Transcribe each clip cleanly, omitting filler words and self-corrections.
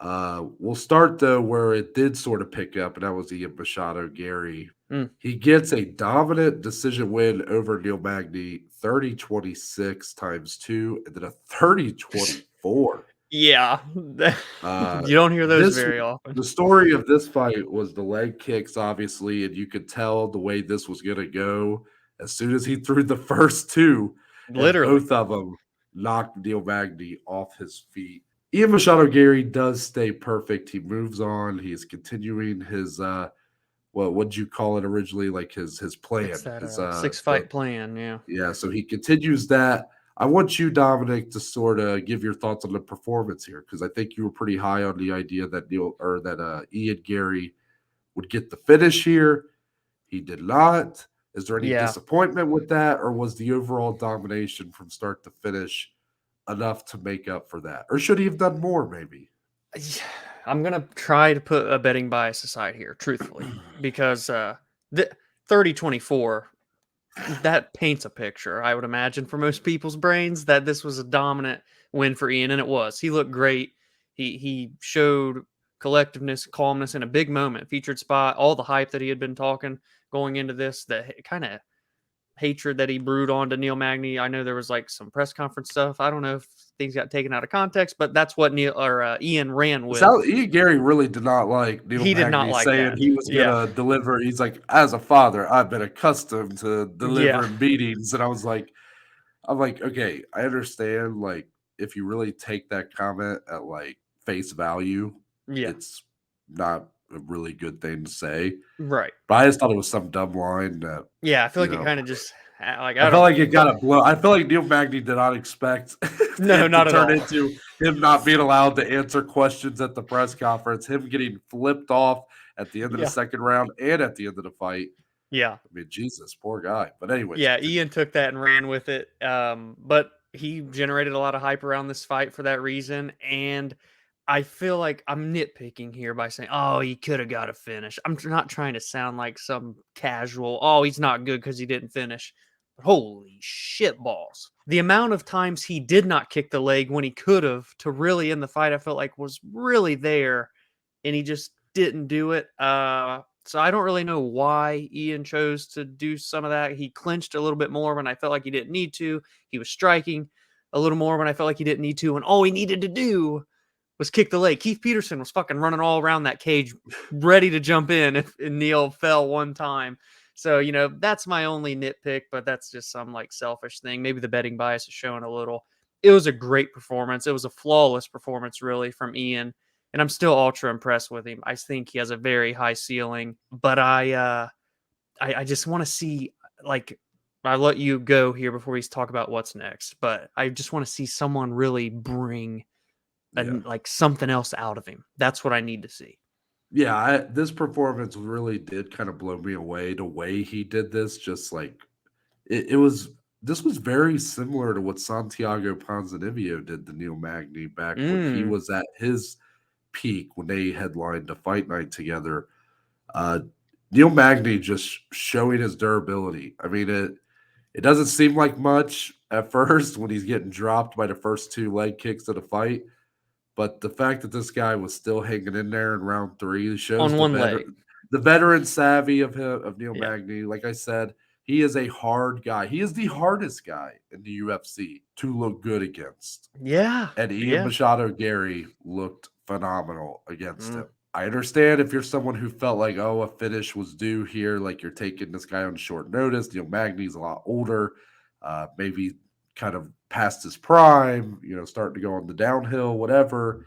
We'll start though where it did sort of pick up, and that was Ian Machado Garry. Mm. He gets a dominant decision win over Neil Magny, 30-26 times 2, and then a 30-24. Yeah. Uh, You don't hear those this very often. the story of this fight was the leg kicks, obviously, and you could tell the way this was going to go as soon as he threw the first two, and Literally. both of them knocked Neil Magny off his feet. Ian Machado Garry does stay perfect. He moves on. He's continuing his what would you call it originally? Like his plan. It's that His 6-fight plan, yeah. yeah, so he continues that. I want you, Dominic, to sort of give your thoughts on the performance here, because I think you were pretty high on the idea that Ian Garry would get the finish here. He did not. Is there any Yeah. disappointment with that, or was the overall domination from start to finish enough to make up for that? Or should he have done more, maybe? I'm going to try to put a betting bias aside here, truthfully, because the 30-24, that paints a picture, I would imagine, for most people's brains that this was a dominant win for Ian, and it was. He looked great. He showed collectiveness, calmness in a big moment, featured spot, all the hype that he had been talking going into this, the kind of hatred that he brewed onto Neil Magny. I know there was like some press conference stuff. I don't know if things got taken out of context, but that's what Ian ran with. Ian Garry really did not like Neil He did not Magny like saying that. he was Yeah. gonna deliver. He's like, as a father, I've been accustomed to Yeah. delivering beatings, and I'm like, okay, I understand. Like, if you really take that comment at like face value, Yeah. it's not a really good thing to say. Right. But I just thought it was some dumb line that. Yeah, I feel like You it know, kind of just like I felt like it got a blow. I feel like Neil Magny did not expect No, it to not at turn all. into him not being allowed to answer questions at the press conference, him getting flipped off at the end of the Yeah. second round and at the end of the fight. Yeah. I mean, Jesus, poor guy. But anyways, Yeah, Ian took that and ran with it. But he generated a lot of hype around this fight for that reason. And I feel like I'm nitpicking here by saying, oh, he could have got a finish. I'm not trying to sound like some casual, oh, he's not good because he didn't finish. But holy shit balls. The amount of times he did not kick the leg when he could have to really end the fight, I felt like was really there. And he just didn't do it. So I don't really know why Ian chose to do some of that. He clinched a little bit more when I felt like he didn't need to. He was striking a little more when I felt like he didn't need to. And all he needed to do was kick the leg. Keith Peterson was fucking running all around that cage, ready to jump in if Neil fell one time. So, you know, that's my only nitpick, but that's just some like selfish thing. Maybe the betting bias is showing a little. It was a great performance. It was a flawless performance, really, from Ian. And I'm still ultra impressed with him. I think he has a very high ceiling, but I just want to see, like, I'll let you go here before we talk about what's next, but I just want to see someone really bring like something else out of him. That's what I need to see. yeah, this performance really did kind of blow me away. The way he did this, just like it was. This was very similar to what Santiago Ponzinibbio did to Neil Magny back when he was at his peak when they headlined a fight night together. Neil Magny just showing his durability. I mean, it doesn't seem like much at first when he's getting dropped by the first two leg kicks of the fight, but the fact that this guy was still hanging in there in round 3 shows On one leg. the veteran savvy of Neil Yeah. Magny. Like I said, he is a hard guy. He is the hardest guy in the UFC to look good against. Yeah. And Ian Yeah. Machado Garry looked phenomenal against him. I understand if you're someone who felt like, oh, a finish was due here, like you're taking this guy on short notice. Neil Magny's a lot older, maybe kind of past his prime, you know, starting to go on the downhill, whatever.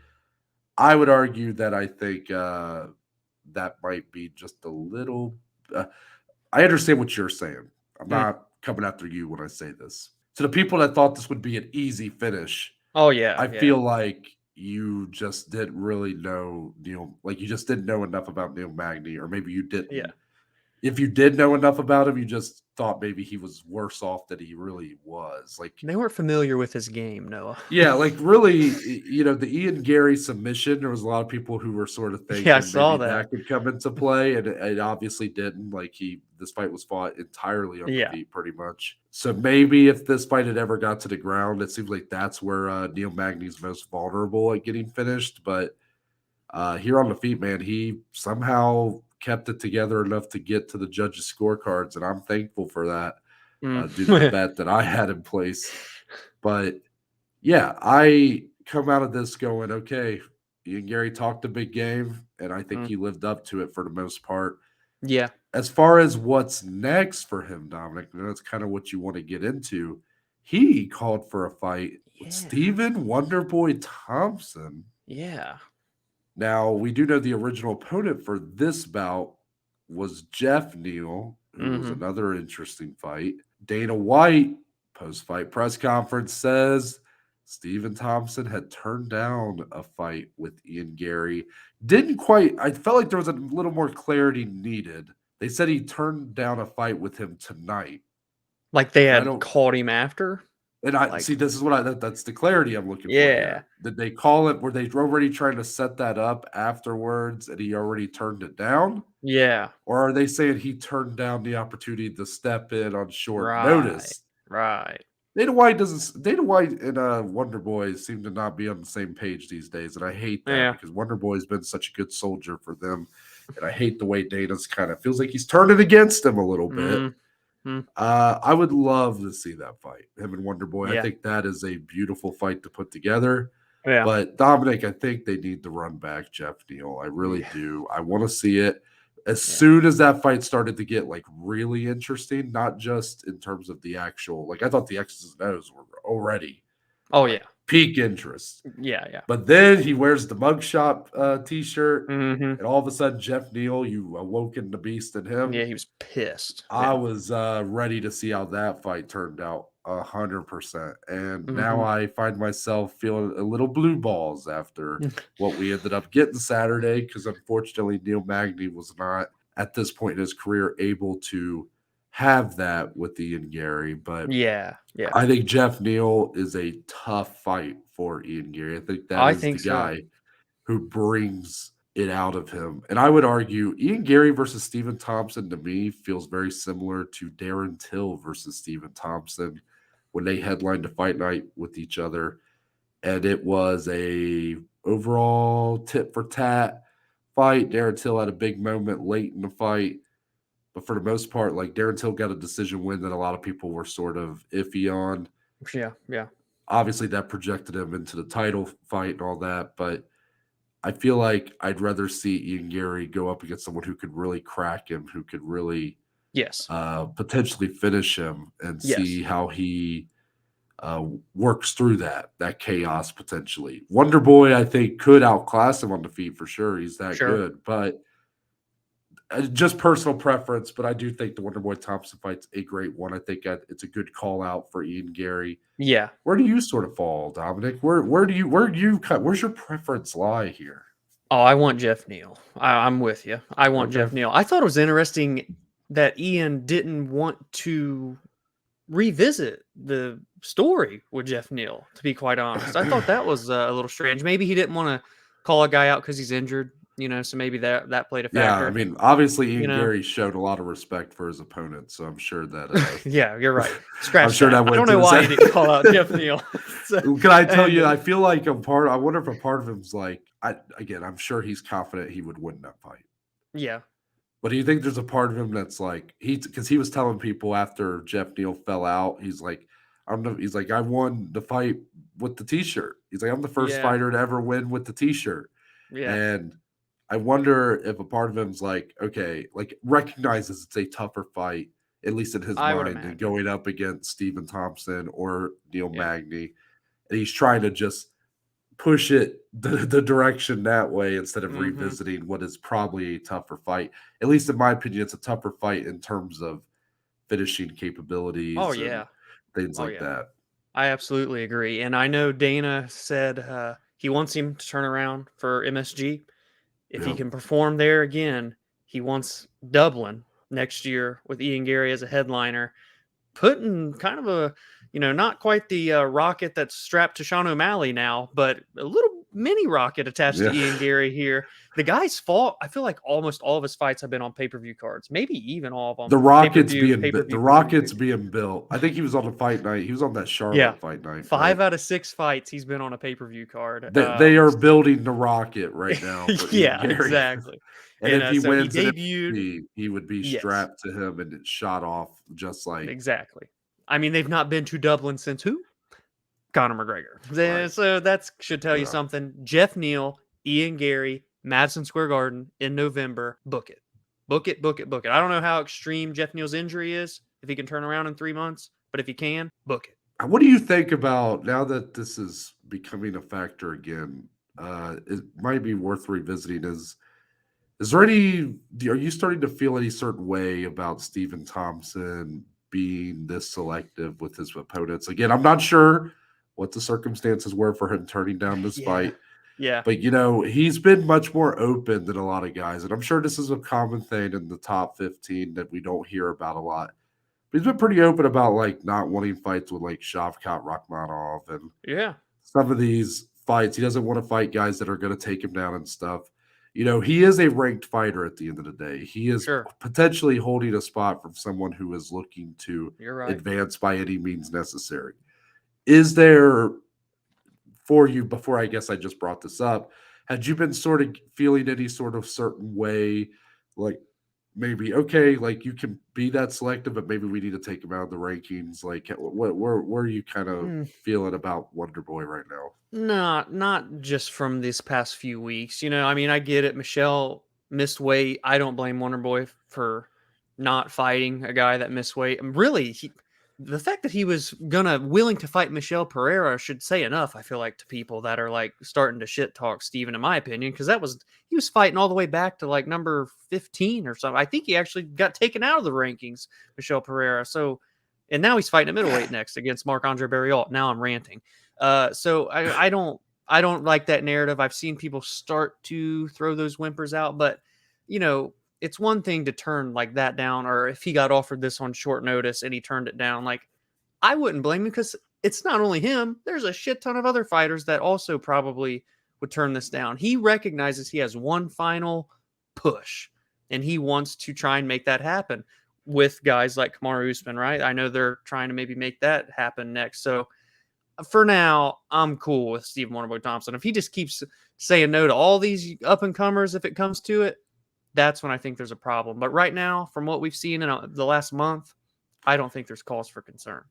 I would argue that I think that might be just a little. I understand what you're saying. I'm not coming after you when I say this. To the people that thought this would be an easy finish, Oh yeah. I feel like you just didn't really know Neil, like you just didn't know enough about Neil Magny, or maybe you didn't. Yeah. If you did know enough about him, you just thought maybe he was worse off than he really was. Like They weren't familiar with his game, Noah. yeah, like really, you know, the Ian Garry submission, there was a lot of people who were sort of thinking Yeah, I saw maybe that. could come into play, and it obviously didn't. Like this fight was fought entirely on the Yeah. feet, pretty much. So maybe if this fight had ever got to the ground, it seems like that's where Neil Magny's most vulnerable at getting finished. But Here on the feet, man, he somehow kept it together enough to get to the judges' scorecards, and I'm thankful for that due to the Mm. bet that I had in place. But yeah, I come out of this going, okay, Ian Gary talked a big game, and I think Mm. he lived up to it for the most part. Yeah. As far as what's next for him, Dominic, and that's kind of what you want to get into. He called for a fight with Yeah. Stephen Wonderboy Thompson. Yeah. Now, we do know the original opponent for this bout was Jeff Neal, who was Mhm. another interesting fight. Dana White, post-fight press conference, says Stephen Thompson had turned down a fight with Ian Gary. Didn't quite, I felt like there was a little more clarity needed. They said he turned down a fight with him tonight. Like they And I had don't, caught him after? and I Like, see, this is what that's the clarity I'm looking for yeah. here. Did they call it? Were they already trying to set that up afterwards and he already turned it down? Yeah. Or are they saying he turned down the opportunity to step in on short Right. notice? Right. Dana White and Wonder Boy seem to not be on the same page these days, and I hate that Yeah. because Wonder Boy's been such a good soldier for them, and I hate the way Dana's kind of feels like he's turning against him a little bit. Mhm. I would love to see that fight, him and Wonder Boy. I Yeah. think that is a beautiful fight to put together. Yeah. But Dominic, I think they need to run back Jeff Neal. I really Yeah. do. I want to see it as Yeah. soon as that fight started to get like really interesting, not just in terms of the actual, like I thought the X's and O's were already Oh, like yeah. peak interest. Yeah, yeah. But then he wears the mugshot t-shirt, Mhm. and all of a sudden Jeff Neal, you awoken the beast in him. Yeah, he was pissed. I Yeah. was ready to see how that fight turned out 100%. And now Mhm. I find myself feeling a little blue balls after what we ended up getting Saturday, because unfortunately Neil Magny was not at this point in his career able to have that with Ian Gary. But Yeah, yeah. I think Jeff Neal is a tough fight for Ian Gary. I think that I is the think so. guy who brings it out of him. And I would argue Ian Gary versus Stephen Thompson to me feels very similar to Darren Till versus Stephen Thompson when they headlined a fight night with each other. And it was a overall tit for tat fight. Darren Till had a big moment late in the fight. But for the most part, like Darren Till got a decision win that a lot of people were sort of iffy on. Yeah, yeah. Obviously, that projected him into the title fight and all that. But I feel like I'd rather see Ian Gary go up against someone who could really crack him, who could really Yes. potentially finish him, and see Yes. how he works through that chaos potentially. Wonder Boy, I think, could outclass him on the feet for sure. He's that Sure. good, but just personal preference. But I do think the Wonder Boy Thompson fight's a great one. I think it's a good call out for Ian Gary. Yeah. Where do you sort of fall, Dominic? Where's your preference lie here? Oh, I want Jeff Neal. I'm with you. I want Okay. Jeff Neal. I thought it was interesting that Ian didn't want to revisit the story with Jeff Neal, to be quite honest. I thought that was a little strange. Maybe he didn't want to call a guy out because he's injured, so maybe that played a Yeah, I factor. mean, obviously You Ian know, Gary showed a lot of respect for his opponent, so I'm sure that yeah, you're right. I'm Scratch sure that. that I went don't to know his why head. he didn't call out Jeff Neal. So, Can I tell you, and I feel like I wonder if a part of him's like, I'm sure he's confident he would win that fight. yeah, But do you think there's a part of him that's like because he was telling people after Jeff Neal fell out, he's like, I won the fight with the t-shirt. He's like, I'm the first yeah, fighter to ever win with the t-shirt. yeah. And I wonder if a part of him's like, okay, like recognizes it's a tougher fight, at least in his I would mind, than imagine. going up against Stephen Thompson or Neil Yeah. Magny. And he's trying to just push it the direction that way instead of Mhm. revisiting what is probably a tougher fight. At least in my opinion, it's a tougher fight in terms of finishing capabilities Oh and yeah. things Oh like yeah. that. I absolutely agree. And I know Dana said he wants him to turn around for MSG. If he Yeah. can perform there again, he wants Dublin next year with Ian Gary as a headliner, putting kind of a, not quite the rocket that's strapped to Sean O'Malley now, but a little mini rocket attached to Ian Garry here. The guy's fought, I feel like almost all of his fights have been on pay-per-view cards, maybe even all of them. The Rockets Pay-per-view, being built. I think he was on the fight night. He was on that Charlotte fight night. 5 out of 6 fights he's been on a pay-per-view card. They are building the Rocket right now for Ian Garry. Exactly. And if he so wins, he debuted. He would be strapped to him and it shot off just like exactly. I mean, they've not been to Dublin since who? Conor McGregor. Right. So that should tell you something. Jeff Neal, Ian Garry, Madison Square Garden in November. Book it. Book it, book it, book it. I don't know how extreme Jeff Neal's injury is, if he can turn around in 3 months, but if he can, book it. What do you think about, now that this is becoming a factor again, it might be worth revisiting, is there any, are you starting to feel any certain way about Stephen Thompson being this selective with his opponents? Again, I'm not sure what the circumstances were for him turning down this fight. Yeah. But, he's been much more open than a lot of guys. And I'm sure this is a common thing in the top 15 that we don't hear about a lot. But he's been pretty open about, like, not wanting fights with, like, Shavkat Rakhmonov and some of these fights. He doesn't want to fight guys that are going to take him down and stuff. He is a ranked fighter at the end of the day. He is potentially holding a spot from someone who is looking to advance by any means necessary. Is there, for you, before I guess I just brought this up, had you been sort of feeling any sort of certain way, like maybe, okay, like you can be that selective, but maybe we need to take him out of the rankings? Like, where are you kind of feeling about Wonderboy right now? Not just from this past few weeks. I mean, I get it. Michelle missed weight. I don't blame Wonderboy for not fighting a guy that missed weight. Really, the fact that he was willing to fight Michelle Pereira should say enough, I feel like, to people that are like starting to shit talk Steven, in my opinion, because he was fighting all the way back to like number 15 or something. I think he actually got taken out of the rankings, Michelle Pereira. So, and now he's fighting at middleweight next against Marc-Andre Barriault. Now I'm ranting. So I don't like that narrative. I've seen people start to throw those whimpers out, but it's one thing to turn like that down, or if he got offered this on short notice and he turned it down, like I wouldn't blame him, because it's not only him. There's a shit ton of other fighters that also probably would turn this down. He recognizes he has one final push and he wants to try and make that happen with guys like Kamaru Usman, right? I know they're trying to maybe make that happen next. So for now, I'm cool with Stephen Wonderboy Thompson. If he just keeps saying no to all these up-and-comers, if it comes to it, that's when I think there's a problem. But right now, from what we've seen in the last month, I don't think there's cause for concern.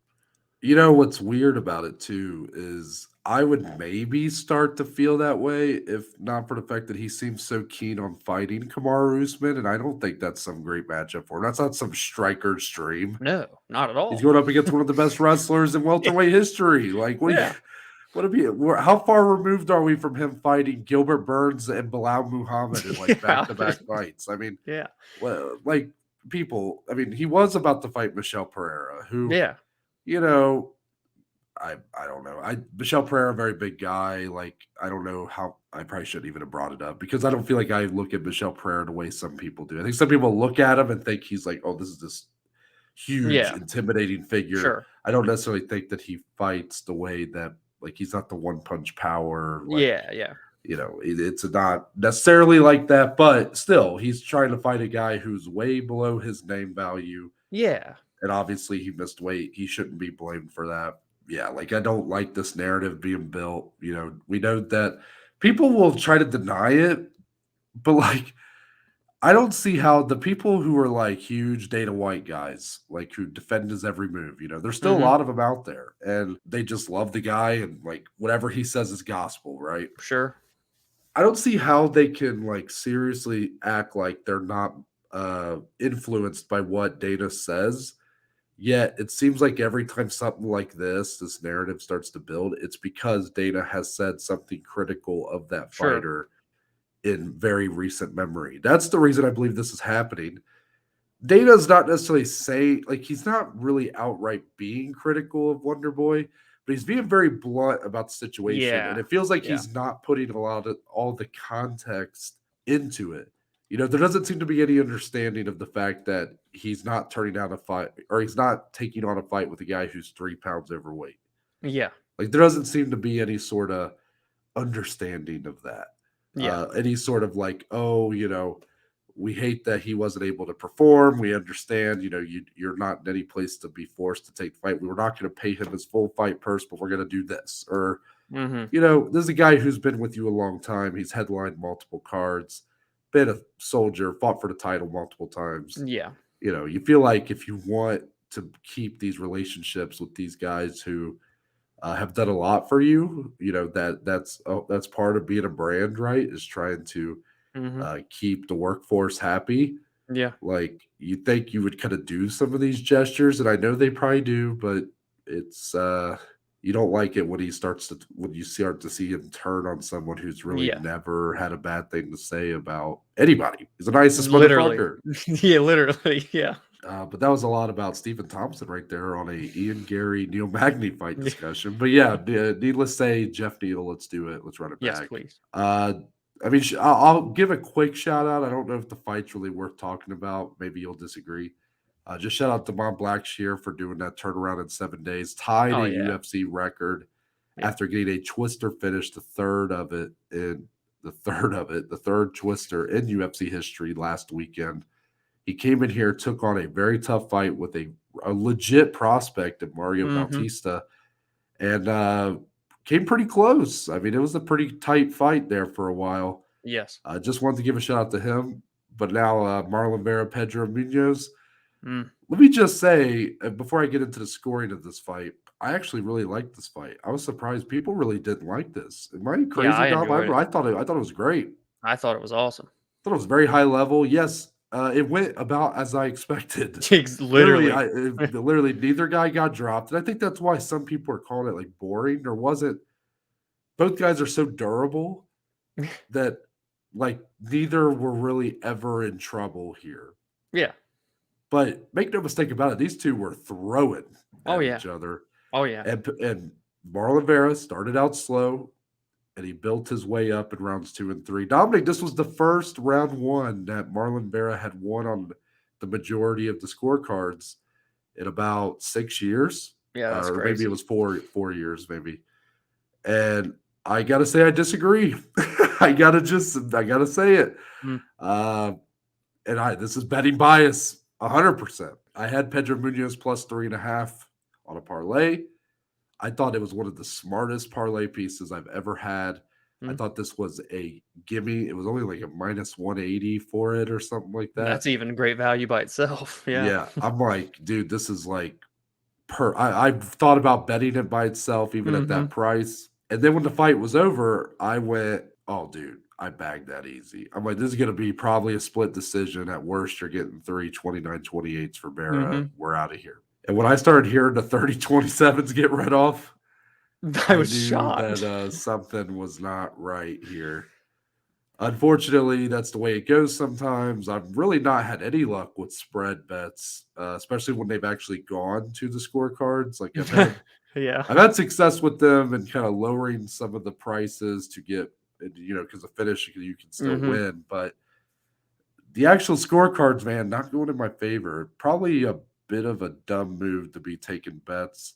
What's weird about it, too, is I would maybe start to feel that way if not for the fact that he seems so keen on fighting Kamaru Usman, and I don't think that's some great matchup for him. That's not some striker's dream. No, not at all. He's going up against one of the best wrestlers in welterweight history. Like, how far removed are we from him fighting Gilbert Burns and Bilal Muhammad in like back-to-back fights? I mean, well, like people. I mean, he was about to fight Michelle Pereira, who, I don't know. Michelle Pereira, a very big guy. Like, I don't know how. I probably shouldn't even have brought it up, because I don't feel like I look at Michelle Pereira the way some people do. I think some people look at him and think he's like, oh, this is this huge, intimidating figure. Sure. I don't necessarily think that he fights the way that, like, he's not the one punch power. Like, it's not necessarily like that, but still, he's trying to fight a guy who's way below his name value. Yeah. And obviously he missed weight. He shouldn't be blamed for that. Yeah, like, I don't like this narrative being built. We know that people will try to deny it, but like, I don't see how the people who are like huge Dana White guys, like who defend his every move, there's still a lot of them out there, and they just love the guy and like whatever he says is gospel, right? Sure. I don't see how they can like seriously act like they're not influenced by what Dana says. Yet it seems like every time something like this narrative starts to build, it's because Dana has said something critical of that fighter in very recent memory. That's the reason I believe this is happening. Dana's not necessarily saying, like, he's not really outright being critical of Wonderboy, but he's being very blunt about the situation. Yeah. And it feels like he's not putting all the context into it. There doesn't seem to be any understanding of the fact that he's not turning down a fight, or he's not taking on a fight with a guy who's 3 pounds overweight. Yeah. Like, there doesn't seem to be any sort of understanding of that. Yeah. Any sort of like, oh, we hate that he wasn't able to perform. We understand, you're not in any place to be forced to take the fight. We're not going to pay him his full fight purse, but we're going to do this. Or, Mhm. this is a guy who's been with you a long time. He's headlined multiple cards, been a soldier, fought for the title multiple times. Yeah. You feel like if you want to keep these relationships with these guys who have done a lot for you, that's part of being a brand, right? Is trying to Mhm. keep the workforce happy. Yeah. Like, you think you would kind of do some of these gestures, and I know they probably do, but it's you don't like it when you start to see him turn on someone who's really Yeah. never had a bad thing to say about anybody. He's the nicest Literally. motherfucker. Yeah, literally, yeah. But that was a lot about Stephen Thompson right there on a Ian Garry Neil Magny fight discussion. But yeah, needless to say, Jeff Neal, let's do it. Let's run it Yes, back. please. I mean, I'll give a quick shout out. I don't know if the fight's really worth talking about. Maybe you'll disagree. Just shout out to Mon Blackshear for doing that turnaround in 7 days, tied Oh, a yeah. UFC record Yeah. after getting a twister finish, the third twister in UFC history last weekend. He came in here, took on a very tough fight with a legit prospect of Mario Mhm. Bautista, and came pretty close. I mean, it was a pretty tight fight there for a while. Yes. Just wanted to give a shout out to him. But now, Marlon Vera, Pedro Munhoz. Mm. Let me just say, before I get into the scoring of this fight, I actually really liked this fight. I was surprised people really didn't like this. Am I Yeah, crazy, I Dom? enjoyed it. I thought it was great. I thought it was awesome. Thought it was very high level. Yes, it went about as I expected. Literally. Literally, neither guy got dropped, and I think that's why some people are calling it like boring. There wasn't. Both guys are so durable that like neither were really ever in trouble here. Yeah. But make no mistake about it, these two were throwing Oh, at yeah. each other, Oh, yeah. and Marlon Vera started out slow, and he built his way up in rounds 2 and 3. Dominic, this was the first round 1 that Marlon Vera had won on the majority of the scorecards in about 6 years, Yeah, that's or maybe it crazy. was 4 years, maybe. And I gotta say, I disagree. I gotta say it. Mm. And this is betting bias, 100%. I had Pedro Munhoz plus 3.5 on a parlay. I thought it was one of the smartest parlay pieces I've ever had. I Mm. thought this was a gimme. It was only like a minus 180 for it or something like that. That's even great value by itself. Yeah. Yeah, I'm like, dude, this is like I've thought about betting it by itself, even at that Mhm. price. And then when the fight was over, I went, oh, dude, I bagged that easy. I'm like, this is going to be probably a split decision. At worst, you're getting 29-28s for Vera. Mhm. We're out of here. And when I started hearing the 30-27s get read off, I I was knew shocked. that something was not right here. Unfortunately, that's the way it goes sometimes. I've really not had any luck with spread bets, especially when they've actually gone to the scorecards. Like Yeah. I've had success with them and kind of lowering some of the prices to get, because the finish you can still Mhm. win. But the actual scorecards, man, not going in my favor. Probably a bit of a dumb move to be taking bets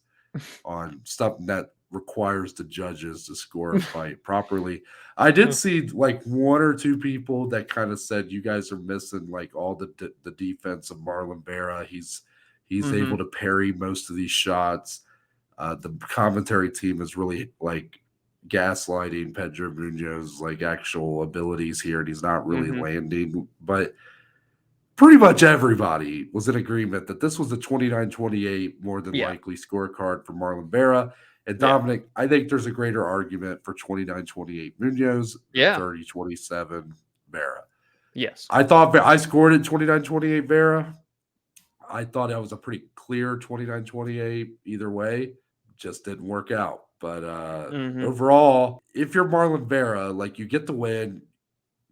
on stuff that requires the judges to score a fight properly. I did see like 1 or 2 people that kind of said you guys are missing like all the defense of Marlon Vera. He's able Mhm. to parry most of these shots. The commentary team is really like gaslighting Pedro Munhoz like actual abilities here, and he's not really Mhm. landing. But pretty much everybody was in agreement that this was a 29-28 more than Yeah. likely scorecard for Marlon Vera. And Yeah. Dominic, I think there's a greater argument for 29-28 Munoz than Yeah. 30-27 Vera. Yes. I thought I scored it 29-28 Vera. I thought that was a pretty clear 29-28 either way. Just didn't work out. But Mhm. overall, if you're Marlon Vera, like you get the win,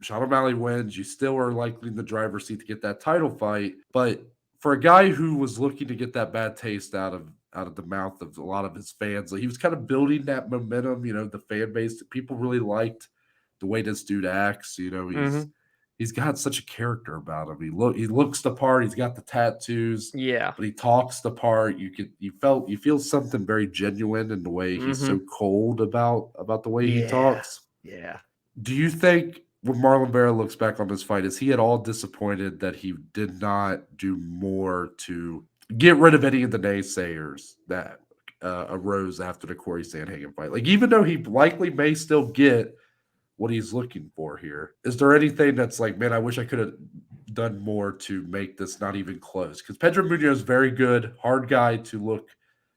Sean O'Malley wins, you still are likely in the driver's seat to get that title fight. But for a guy who was looking to get that bad taste out of the mouth of a lot of his fans, like he was kind of building that momentum. The fan base that people really liked the way this dude acts. Mhm. he's got such a character about him. He looks the part. He's got the tattoos, Yeah. but he talks the part. You feel something very genuine in the way he's Mm-hmm. so cold about the way he Yeah. talks. Yeah. Do you think when Marlon Vera looks back on this fight, is he at all disappointed that he did not do more to get rid of any of the naysayers that arose after the Corey Sandhagen fight? Like, even though he likely may still get what he's looking for here, is there anything that's like, man, I wish I could have done more to make this not even close? Because Pedro Munhoz is very good, hard guy to look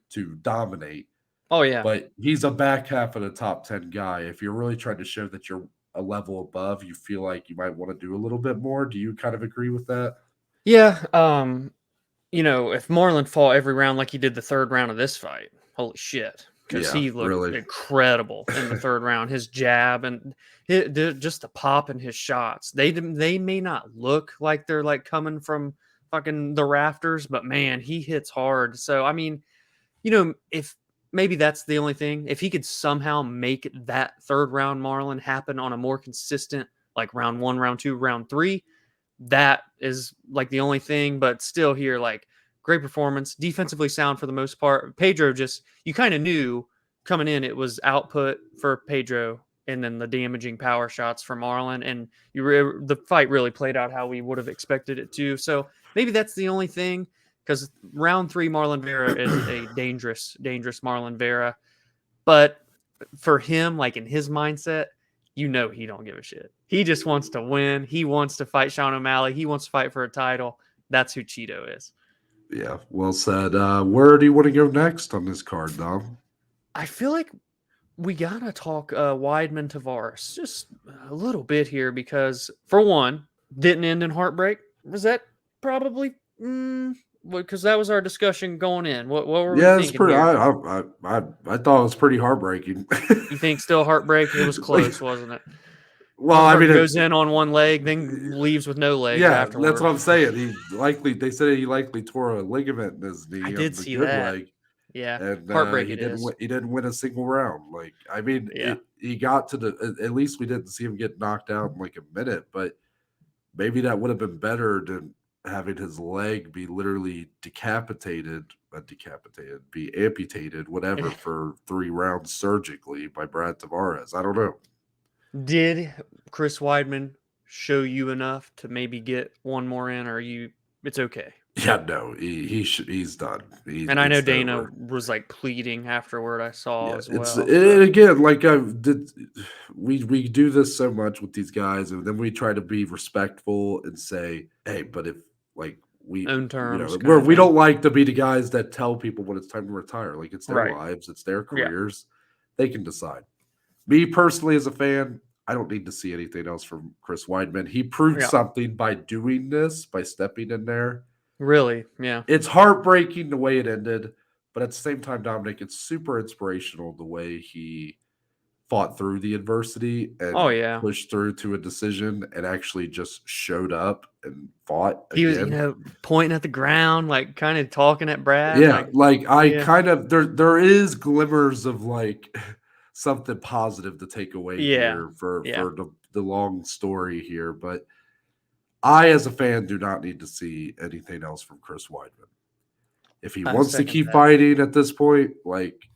to dominate, Oh yeah. but he's a back half of the top 10 guy. If you're really trying to show that you're a level above, you feel like you might want to do a little bit more. Do you kind of agree with that? Yeah. If Marlon fought every round like he did the third round of this fight, holy shit. Because Yeah, he looked really. incredible in the third round. His jab and just the pop in his shots. They may not look like they're like coming from fucking the rafters, but man, he hits hard. So I mean, if maybe that's the only thing. If he could somehow make that third round Marlon happen on a more consistent, like round 1, round 2, round 3, that is like the only thing. But still, here, like, great performance, defensively sound for the most part. Pedro, just, you kind of knew coming in it was output for Pedro, and then the damaging power shots for Marlon, and the fight really played out how we would have expected it to. So maybe that's the only thing, because round 3 Marlon Vera is a dangerous Marlon Vera. But for him, like, in his mindset, he don't give a shit. He just wants to win. He wants to fight Sean O'Malley. He wants to fight for a title. That's who Cheeto is. Yeah, well said. Where do you want to go next on this card, Dom? I feel like we gotta talk Weidman Tavares just a little bit here, because for one, didn't end in heartbreak. Was that probably because that was our discussion going in? What were we Yeah, it's thinking pretty. here? I thought it was pretty heartbreaking. You think still heartbreak? It was Like, close, wasn't it? well, I Hubbard mean, goes in on one leg, then leaves with no legs yeah, that's afterward. what I'm saying. They said he likely tore a ligament in his I knee on did the see good that. leg, Yeah, and heartbreak it is. he didn't win a single round. Like, I mean, Yeah. he got to at least we didn't see him get knocked out in like a minute, but maybe that would have been better than having his leg be literally be amputated, whatever, for 3 rounds surgically by Brad Tavares. I don't know. Did Chris Weidman show you enough to maybe get one more in, or it's okay? Yeah, no, he's done. And I know It's Dana over. was like pleading afterward, I saw Yeah, as it's well. So. again, like I did. We do this so much with these guys, and then we try to be respectful and say, "Hey, but if like Own terms kind where of we thing. don't like to be the guys that tell people when it's time to retire. Like, it's their Right. lives, it's their Yeah. careers, they can decide." Me personally, as a fan, I don't need to see anything else from Chris Weidman. He proved Yeah. something by doing this, by stepping in there. Really? Yeah. It's heartbreaking the way it ended, but at the same time, Dominic, it's super inspirational the way he fought through the adversity Oh and yeah. pushed through to a decision and actually just showed up and fought He was, again. pointing at the ground, like kind of talking at Brad. Yeah, like I yeah. kind of there is glimmers of like something positive to take away Yeah. here for Yeah. the long story here, but I, as a fan, do not need to see anything else from Chris Weidman. If he I wants to second keep that. fighting at this point, like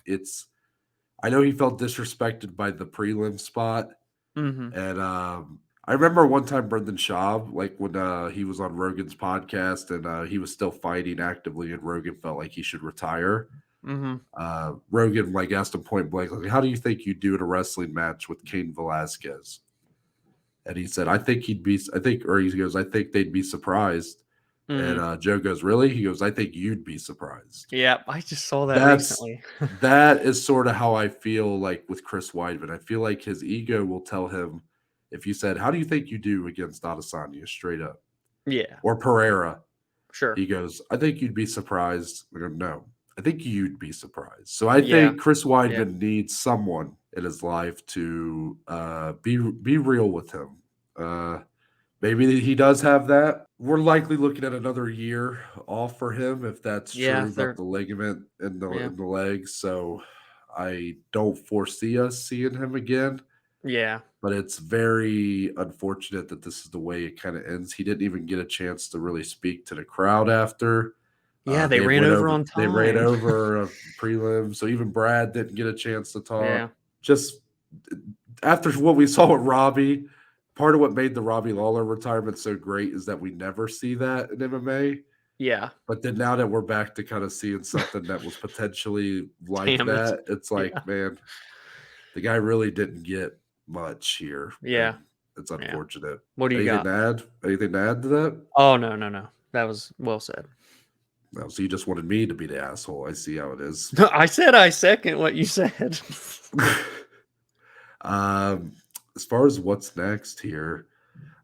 I know he felt disrespected by the prelim spot, Mm-hmm. and I remember one time Brendan Schaub, like when he was on Rogan's podcast and he was still fighting actively, and Rogan felt like he should retire. Mm-hmm. Rogan like asked him point blank, like, "How do you think you'd do in a wrestling match with Cain Velasquez?" And he said, "I think he goes, I think they'd be surprised." Mm-hmm. And Joe goes, "Really?" He goes, "I think you'd be surprised." Yeah, I just saw that That's recently. that is sort of how I feel like with Chris Weidman. I feel like his ego will tell him, if you said, "How do you think you do against Adesanya?" straight up, Yeah, or Pereira, sure. he goes, "I think you'd be surprised." I go, "No, I think you'd be surprised." So I Yeah. think Chris Yeah. Weidman needs someone in his life to be real with him. Maybe he does have that. We're likely looking at another year off for him if that's Yeah, true about the ligament in Yeah. the legs. So I don't foresee us seeing him again. Yeah. but it's very unfortunate that this is the way it kind of ends. He didn't even get a chance to really speak to the crowd after. Yeah, they They had ran went over over. on They ran time. over a prelim, so even Brad didn't get a chance to Yeah. talk. Just after what we saw with Robbie, part of what made the Robbie Lawler retirement so great is that we never see that in MMA. Yeah. But then now that we're back to kind of seeing something that was potentially like Damn it. that, it's like, Yeah. man, the guy really didn't get much here, Yeah. and it's Yeah. unfortunate. What do you Anything got? to add? Anything to add to that? Oh, no. That was well said. No, so you just wanted me to be the asshole. I see how it is. I said I second what you said. As far as what's next here,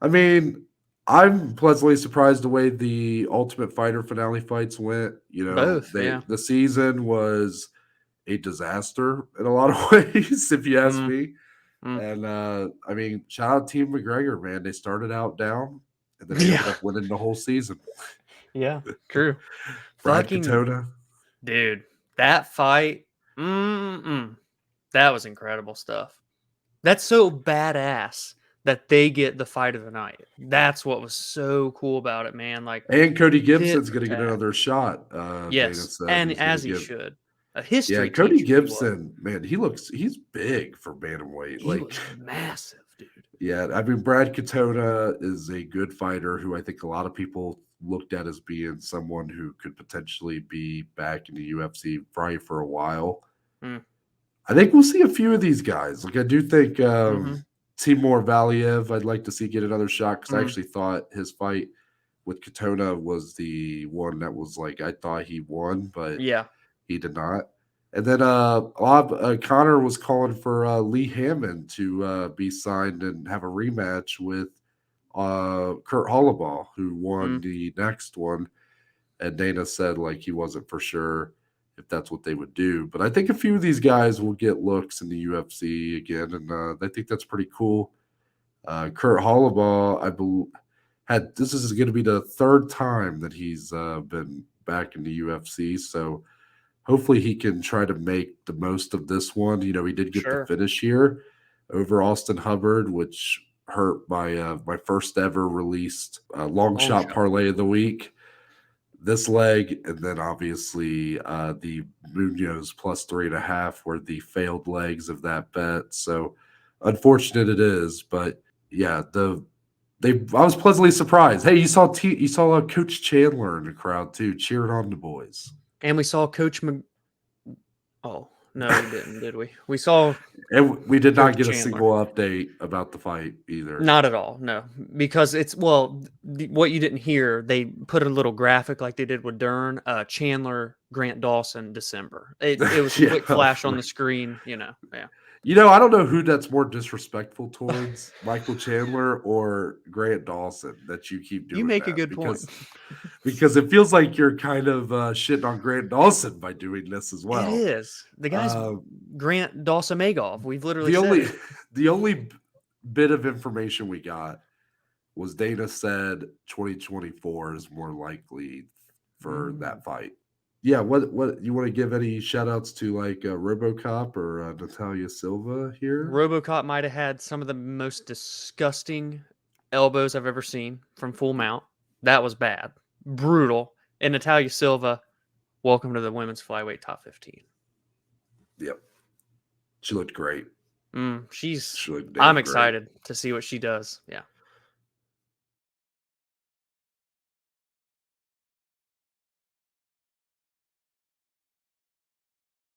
I mean, I'm pleasantly surprised the way the Ultimate Fighter finale fights went. You know, Both, yeah. the season was a disaster in a lot of ways, if you ask Mm, me. mm. And I mean, shout out Team McGregor, man. They started out down and then they ended Yeah. up winning the whole season. Yeah. True. Brad Fucking Katona. dude, that fight, that was incredible stuff. That's so badass that they get the fight of the night. That's what was so cool about it, man. Like And Cody tit Gibson's for gonna get tat. another shot. Dana Yes, said and he's gonna as he give. should. A Yeah, history Cody teacher he was. Gibson, man, he's big for bantamweight. He Like, was massive, dude. yeah, I mean, Brad Katona is a good fighter who I think a lot of people looked at as being someone who could potentially be back in the UFC probably for a while. Mm. I think we'll see a few of these guys. Like, I do think Mm-hmm. Timur Valiev, I'd like to see get another shot because I Mm. actually thought his fight with Katona was the one that was like I thought he won, but Yeah. he did not. And then Connor was calling for Lee Hammond to be signed and have a rematch with Kurt Holobaugh, who won Mm. the next one. And Dana said like he wasn't for sure if that's what they would do. But I think a few of these guys will get looks in the UFC again, and I think that's pretty cool. Kurt Holobaugh, I believe, had this is going to be the third time that he's been back in the UFC. So hopefully he can try to make the most of this one. You know, he did get the Sure. finish here over Austin Hubbard, which hurt my first ever released long shot parlay of the week. This leg, and then obviously the Munhoz plus 3.5 were the failed legs of that bet. So unfortunate it is, but yeah, I was pleasantly surprised. Hey, you saw Coach Chandler in the crowd too, cheering on the boys. And we saw Coach Oh, no, we didn't, did we? We saw And we did not Coach get a Chandler. single update about the fight either. Not at all, no. Because it's what you didn't hear, they put a little graphic like they did with Dern, Chandler, Grant Dawson, December. It was a Yeah, quick flash on the screen, yeah. You know, I don't know who that's more disrespectful towards, Michael Chandler or Grant Dawson, that you keep doing You make a that good point. because it feels like you're kind of shitting on Grant Dawson by doing this as It well. is. The guy's Grant Dawson Magov. We've literally the only bit of information we got was Dana said 2024 is more likely for that fight. Yeah, what you want to give any shout outs to like RoboCop or Natalia Silva here? RoboCop might have had some of the most disgusting elbows I've ever seen from full mount. That was bad. Brutal. And Natalia Silva, welcome to the women's flyweight top 15. Yep. She looked great. She looked damn I'm great. excited to see what she does. Yeah.